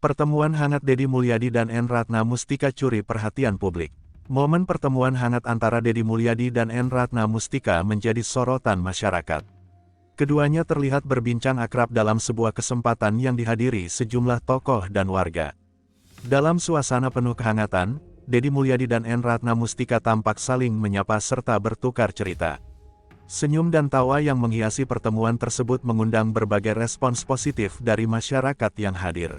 Pertemuan hangat Deddy Mulyadi dan N. Ratna Mustika curi perhatian publik. Momen pertemuan hangat antara Deddy Mulyadi dan N. Ratna Mustika menjadi sorotan masyarakat. Keduanya terlihat berbincang akrab dalam sebuah kesempatan yang dihadiri sejumlah tokoh dan warga. Dalam suasana penuh kehangatan, Deddy Mulyadi dan N. Ratna Mustika tampak saling menyapa serta bertukar cerita. Senyum dan tawa yang menghiasi pertemuan tersebut mengundang berbagai respons positif dari masyarakat yang hadir.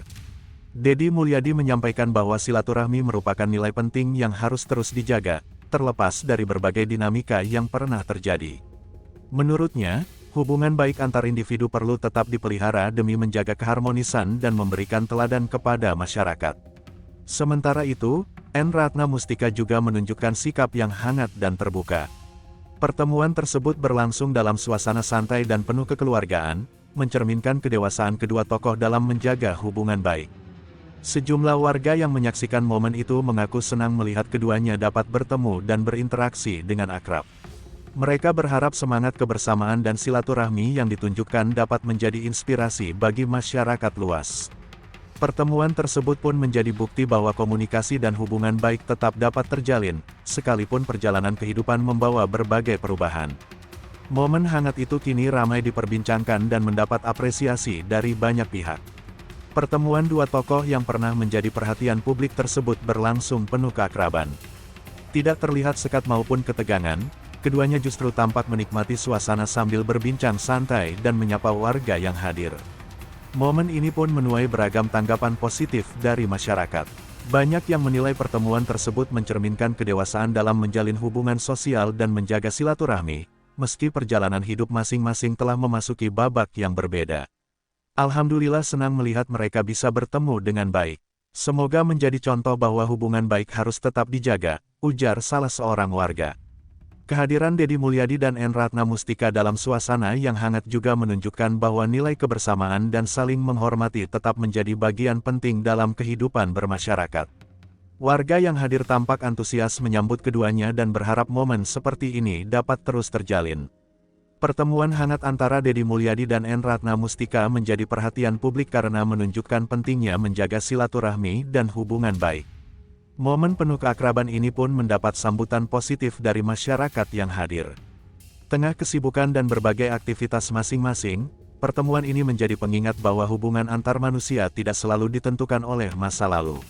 Deddy Mulyadi menyampaikan bahwa silaturahmi merupakan nilai penting yang harus terus dijaga, terlepas dari berbagai dinamika yang pernah terjadi. Menurutnya, hubungan baik antar individu perlu tetap dipelihara demi menjaga keharmonisan dan memberikan teladan kepada masyarakat. Sementara itu, N. Ratna Mustika juga menunjukkan sikap yang hangat dan terbuka. Pertemuan tersebut berlangsung dalam suasana santai dan penuh kekeluargaan, mencerminkan kedewasaan kedua tokoh dalam menjaga hubungan baik. Sejumlah warga yang menyaksikan momen itu mengaku senang melihat keduanya dapat bertemu dan berinteraksi dengan akrab. Mereka berharap semangat kebersamaan dan silaturahmi yang ditunjukkan dapat menjadi inspirasi bagi masyarakat luas. Pertemuan tersebut pun menjadi bukti bahwa komunikasi dan hubungan baik tetap dapat terjalin, sekalipun perjalanan kehidupan membawa berbagai perubahan. Momen hangat itu kini ramai diperbincangkan dan mendapat apresiasi dari banyak pihak. Pertemuan dua tokoh yang pernah menjadi perhatian publik tersebut berlangsung penuh keakraban. Tidak terlihat sekat maupun ketegangan, keduanya justru tampak menikmati suasana sambil berbincang santai dan menyapa warga yang hadir. Momen ini pun menuai beragam tanggapan positif dari masyarakat. Banyak yang menilai pertemuan tersebut mencerminkan kedewasaan dalam menjalin hubungan sosial dan menjaga silaturahmi, meski perjalanan hidup masing-masing telah memasuki babak yang berbeda. Alhamdulillah senang melihat mereka bisa bertemu dengan baik. Semoga menjadi contoh bahwa hubungan baik harus tetap dijaga, ujar salah seorang warga. Kehadiran Deddy Mulyadi dan N. Ratna Mustika dalam suasana yang hangat juga menunjukkan bahwa nilai kebersamaan dan saling menghormati tetap menjadi bagian penting dalam kehidupan bermasyarakat. Warga yang hadir tampak antusias menyambut keduanya dan berharap momen seperti ini dapat terus terjalin. Pertemuan hangat antara Deddy Mulyadi dan N. Ratna Mustika menjadi perhatian publik karena menunjukkan pentingnya menjaga silaturahmi dan hubungan baik. Momen penuh keakraban ini pun mendapat sambutan positif dari masyarakat yang hadir. Tengah kesibukan dan berbagai aktivitas masing-masing, pertemuan ini menjadi pengingat bahwa hubungan antar manusia tidak selalu ditentukan oleh masa lalu.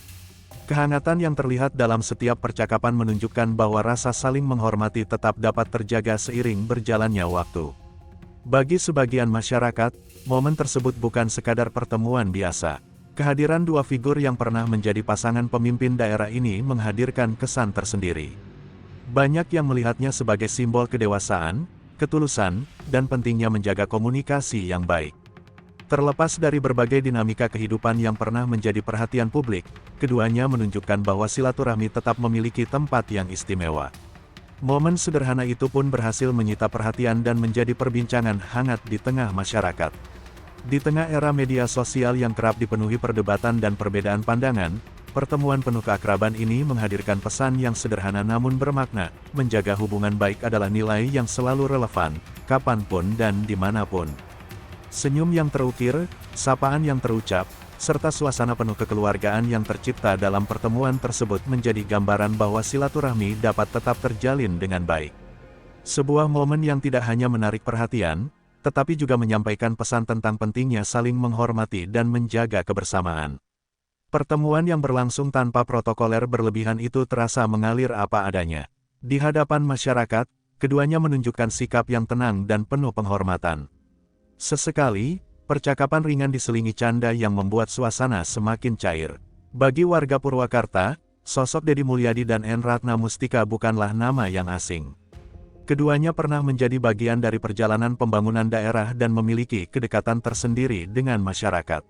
Kehangatan yang terlihat dalam setiap percakapan menunjukkan bahwa rasa saling menghormati tetap dapat terjaga seiring berjalannya waktu. Bagi sebagian masyarakat, momen tersebut bukan sekadar pertemuan biasa. Kehadiran dua figur yang pernah menjadi pasangan pemimpin daerah ini menghadirkan kesan tersendiri. Banyak yang melihatnya sebagai simbol kedewasaan, ketulusan, dan pentingnya menjaga komunikasi yang baik. Terlepas dari berbagai dinamika kehidupan yang pernah menjadi perhatian publik, keduanya menunjukkan bahwa silaturahmi tetap memiliki tempat yang istimewa. Momen sederhana itu pun berhasil menyita perhatian dan menjadi perbincangan hangat di tengah masyarakat. Di tengah era media sosial yang kerap dipenuhi perdebatan dan perbedaan pandangan, pertemuan penuh keakraban ini menghadirkan pesan yang sederhana namun bermakna, menjaga hubungan baik adalah nilai yang selalu relevan, kapanpun dan dimanapun. Senyum yang terukir, sapaan yang terucap, serta suasana penuh kekeluargaan yang tercipta dalam pertemuan tersebut menjadi gambaran bahwa silaturahmi dapat tetap terjalin dengan baik. Sebuah momen yang tidak hanya menarik perhatian, tetapi juga menyampaikan pesan tentang pentingnya saling menghormati dan menjaga kebersamaan. Pertemuan yang berlangsung tanpa protokoler berlebihan itu terasa mengalir apa adanya. Di hadapan masyarakat, keduanya menunjukkan sikap yang tenang dan penuh penghormatan. Sesekali, percakapan ringan diselingi canda yang membuat suasana semakin cair. Bagi warga Purwakarta, sosok Deddy Mulyadi dan N. Ratna Mustika bukanlah nama yang asing. Keduanya pernah menjadi bagian dari perjalanan pembangunan daerah dan memiliki kedekatan tersendiri dengan masyarakat.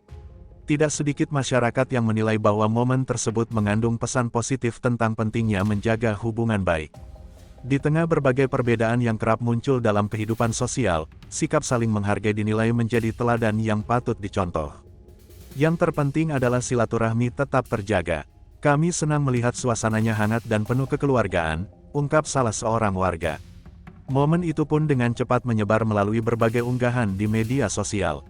Tidak sedikit masyarakat yang menilai bahwa momen tersebut mengandung pesan positif tentang pentingnya menjaga hubungan baik. Di tengah berbagai perbedaan yang kerap muncul dalam kehidupan sosial, sikap saling menghargai dinilai menjadi teladan yang patut dicontoh. Yang terpenting adalah silaturahmi tetap terjaga. Kami senang melihat suasananya hangat dan penuh kekeluargaan, ungkap salah seorang warga. Momen itu pun dengan cepat menyebar melalui berbagai unggahan di media sosial.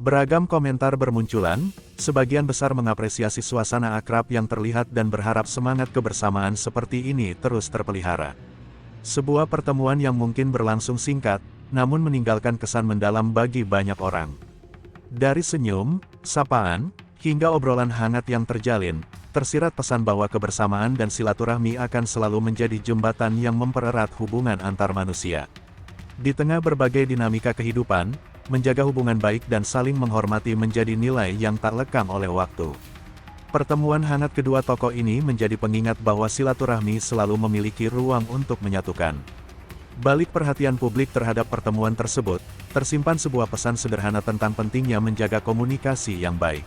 Beragam komentar bermunculan, sebagian besar mengapresiasi suasana akrab yang terlihat dan berharap semangat kebersamaan seperti ini terus terpelihara. Sebuah pertemuan yang mungkin berlangsung singkat, namun meninggalkan kesan mendalam bagi banyak orang. Dari senyum, sapaan, hingga obrolan hangat yang terjalin, tersirat pesan bahwa kebersamaan dan silaturahmi akan selalu menjadi jembatan yang mempererat hubungan antar manusia. Di tengah berbagai dinamika kehidupan, menjaga hubungan baik dan saling menghormati menjadi nilai yang tak lekang oleh waktu. Pertemuan hangat kedua tokoh ini menjadi pengingat bahwa silaturahmi selalu memiliki ruang untuk menyatukan. Balik perhatian publik terhadap pertemuan tersebut, tersimpan sebuah pesan sederhana tentang pentingnya menjaga komunikasi yang baik.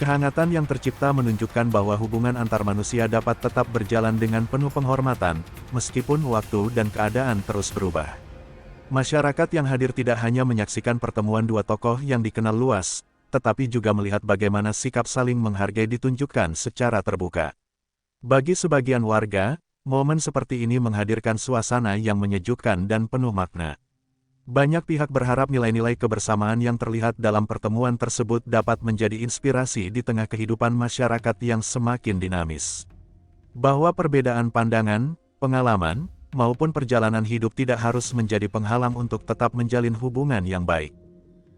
Kehangatan yang tercipta menunjukkan bahwa hubungan antar manusia dapat tetap berjalan dengan penuh penghormatan, meskipun waktu dan keadaan terus berubah. Masyarakat yang hadir tidak hanya menyaksikan pertemuan dua tokoh yang dikenal luas, tetapi juga melihat bagaimana sikap saling menghargai ditunjukkan secara terbuka. Bagi sebagian warga, momen seperti ini menghadirkan suasana yang menyejukkan dan penuh makna. Banyak pihak berharap nilai-nilai kebersamaan yang terlihat dalam pertemuan tersebut dapat menjadi inspirasi di tengah kehidupan masyarakat yang semakin dinamis. Bahwa perbedaan pandangan, pengalaman, maupun perjalanan hidup tidak harus menjadi penghalang untuk tetap menjalin hubungan yang baik.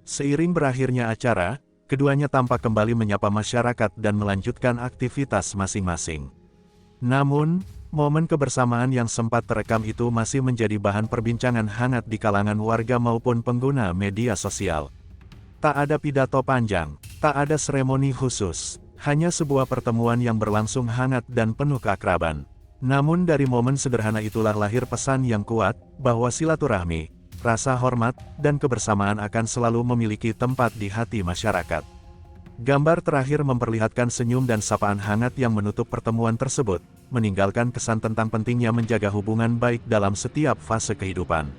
Seiring berakhirnya acara, keduanya tampak kembali menyapa masyarakat dan melanjutkan aktivitas masing-masing. Namun, momen kebersamaan yang sempat terekam itu masih menjadi bahan perbincangan hangat di kalangan warga maupun pengguna media sosial. Tak ada pidato panjang, tak ada seremoni khusus, hanya sebuah pertemuan yang berlangsung hangat dan penuh keakraban. Namun dari momen sederhana itulah lahir pesan yang kuat, bahwa silaturahmi, rasa hormat, dan kebersamaan akan selalu memiliki tempat di hati masyarakat. Gambar terakhir memperlihatkan senyum dan sapaan hangat yang menutup pertemuan tersebut, meninggalkan kesan tentang pentingnya menjaga hubungan baik dalam setiap fase kehidupan.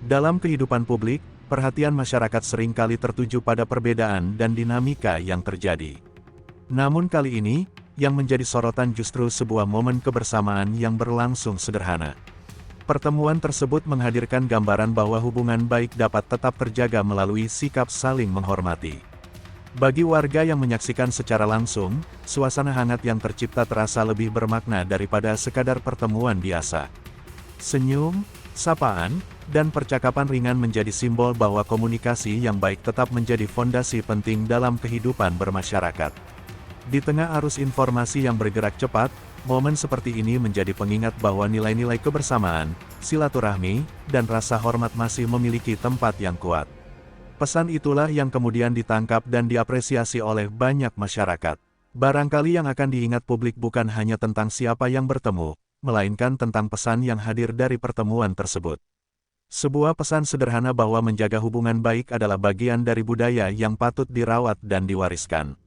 Dalam kehidupan publik, perhatian masyarakat seringkali tertuju pada perbedaan dan dinamika yang terjadi. Namun kali ini, yang menjadi sorotan justru sebuah momen kebersamaan yang berlangsung sederhana. Pertemuan tersebut menghadirkan gambaran bahwa hubungan baik dapat tetap terjaga melalui sikap saling menghormati. Bagi warga yang menyaksikan secara langsung, suasana hangat yang tercipta terasa lebih bermakna daripada sekadar pertemuan biasa. Senyum, sapaan, dan percakapan ringan menjadi simbol bahwa komunikasi yang baik tetap menjadi fondasi penting dalam kehidupan bermasyarakat. Di tengah arus informasi yang bergerak cepat, momen seperti ini menjadi pengingat bahwa nilai-nilai kebersamaan, silaturahmi, dan rasa hormat masih memiliki tempat yang kuat. Pesan itulah yang kemudian ditangkap dan diapresiasi oleh banyak masyarakat. Barangkali yang akan diingat publik bukan hanya tentang siapa yang bertemu, melainkan tentang pesan yang hadir dari pertemuan tersebut. Sebuah pesan sederhana bahwa menjaga hubungan baik adalah bagian dari budaya yang patut dirawat dan diwariskan.